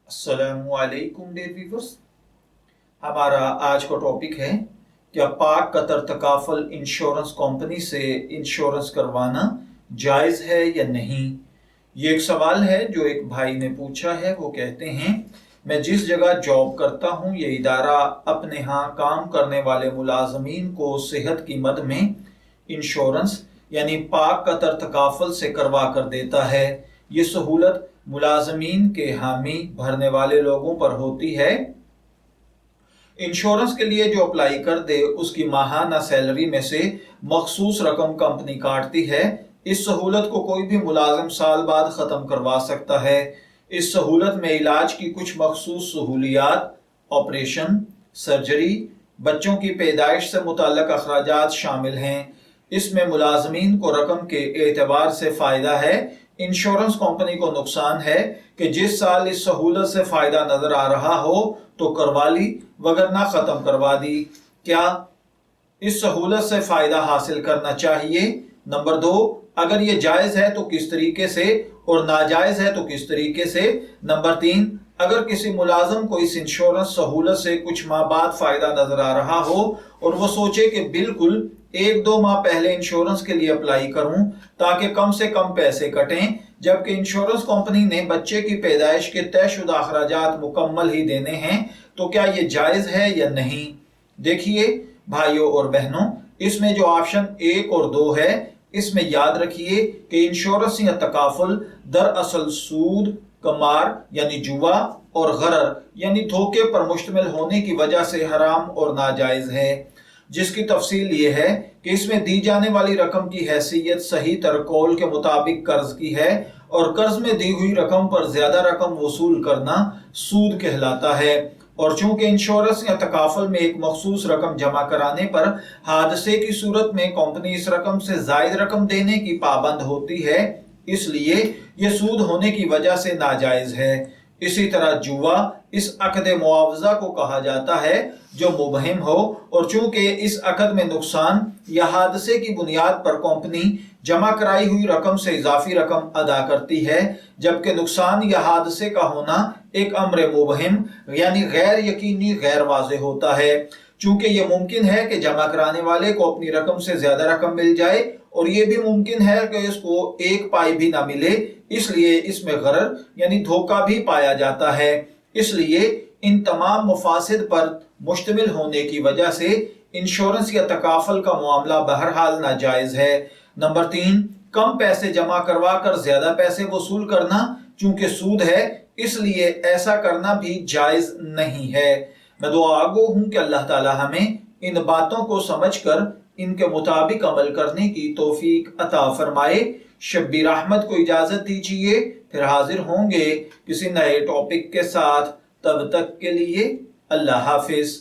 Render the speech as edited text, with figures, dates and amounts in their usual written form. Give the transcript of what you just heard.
अस्सलामुअलैकुम dear viewers. हमारा आज का टॉपिक है क्या पाक कतर तकाफल इंश्योरेंस कंपनी से इंश्योरेंस करवाना जायज़ है या नहीं। ये एक सवाल है जो एक भाई ने पूछा है। वो कहते हैं, मैं जिस जगह जॉब करता हूँ ये इदारा अपने यहाँ काम करने वाले मुलाजमीन को सेहत की मद में इंश्योरेंस यानी पाक कतर तकाफल से करवा कर देता है। ये सहूलत मुलाजमीन के हामी भरने वाले लोगों पर होती है। इंश्योरेंस के लिए जो अप्लाई कर दे उसकी माहाना सैलरी में से मखसूस रकम कंपनी काटती है। इस सहूलत को कोई भी मुलाजिम साल बाद ख़त्म करवा सकता है। इस सहूलत में इलाज की कुछ मखसूस सहूलियात, ऑपरेशन, सर्जरी, बच्चों की पैदाइश से मुतल्लक अखराजात शामिल हैं। इसमें मुलाजमीन को रकम के एतबार से फ़ायदा है। इंश्योरेंस कंपनी को नुकसान है कि जिस साल इस सहूलत से फ़ायदा नज़र आ रहा हो तो करवा ली, वगरना ख़त्म करवा दी। क्या इस सहूलत से फ़ायदा हासिल करना चाहिए? नंबर 2, अगर ये जायज़ है तो किस तरीके से, और नाजायज़ है तो किस तरीके से। नंबर 3, अगर किसी मुलाजम को इस इंश्योरेंस सहूलत से कुछ माह बाद फ़ायदा नज़र आ रहा हो और वो सोचे कि बिल्कुल 1-2 माह पहले इंश्योरेंस के लिए अप्लाई करूं ताकि कम से कम पैसे कटें, जबकि इंश्योरेंस कंपनी ने बच्चे की पैदाइश के तयशुदा अखराजात मुकम्मल ही देने हैं, तो क्या ये जायज़ है या नहीं। देखिए भाइयों और बहनों, इसमें जो ऑप्शन 1 और 2 है, इसमें याद रखिए कि इंश्योरेंस या तकाफुल दरअसल सूद, कमार यानी जुआ और गरर यानी धोखे पर मुश्तमिल होने की वजह से हराम और नाजायज है, जिसकी तफसील ये है कि इसमें दी जाने वाली रकम की हैसियत सही तरकोल के मुताबिक कर्ज की है और कर्ज में दी हुई रकम पर ज्यादा रकम वसूल करना सूद कहलाता है। और चूंकि इंश्योरेंस या तकाफुल में एक मखसूस रकम जमा कराने पर हादसे की सूरत में कंपनी इस रकम से जायद रकम देने की पाबंद होती है, इसलिए यह सूद होने की वजह से नाजायज है। इसी तरह जुआ इस अक़द मुआवजा को कहा जाता है जो मुबहिम हो, और चूंकि इस अक़द में नुकसान या हादसे की बुनियाद पर कंपनी जमा कराई हुई रकम से इजाफी रकम अदा करती है, जबकि नुकसान या हादसे का होना एक अम्र मुबहिम यानी गैर यकीनी गैर वाज़े होता है। चूंकि यह मुमकिन है कि जमा कराने वाले को अपनी रकम से ज्यादा रकम मिल जाए और यह भी मुमकिन है कि इसको एक पाई भी ना मिले, इसलिए इसमें गरर यानी धोखा भी पाया जाता है। इसलिए इन तमाम मुफासिद पर मुश्तमिल होने की वजह से इंश्योरेंस या तकाफल का मामला बहरहाल नाजायज है। नंबर 3, कम पैसे जमा करवा कर ज्यादा पैसे वसूल करना, चूंकि सूद है इसलिए ऐसा करना भी जायज नहीं है। मैं दुआ गो हूं कि अल्लाह ताला हमें इन बातों को समझकर इनके मुताबिक अमल करने की तौफीक अता फरमाए। शब्बीर अहमद को इजाजत दीजिए, फिर हाजिर होंगे किसी नए टॉपिक के साथ। तब तक के लिए अल्लाह हाफिज।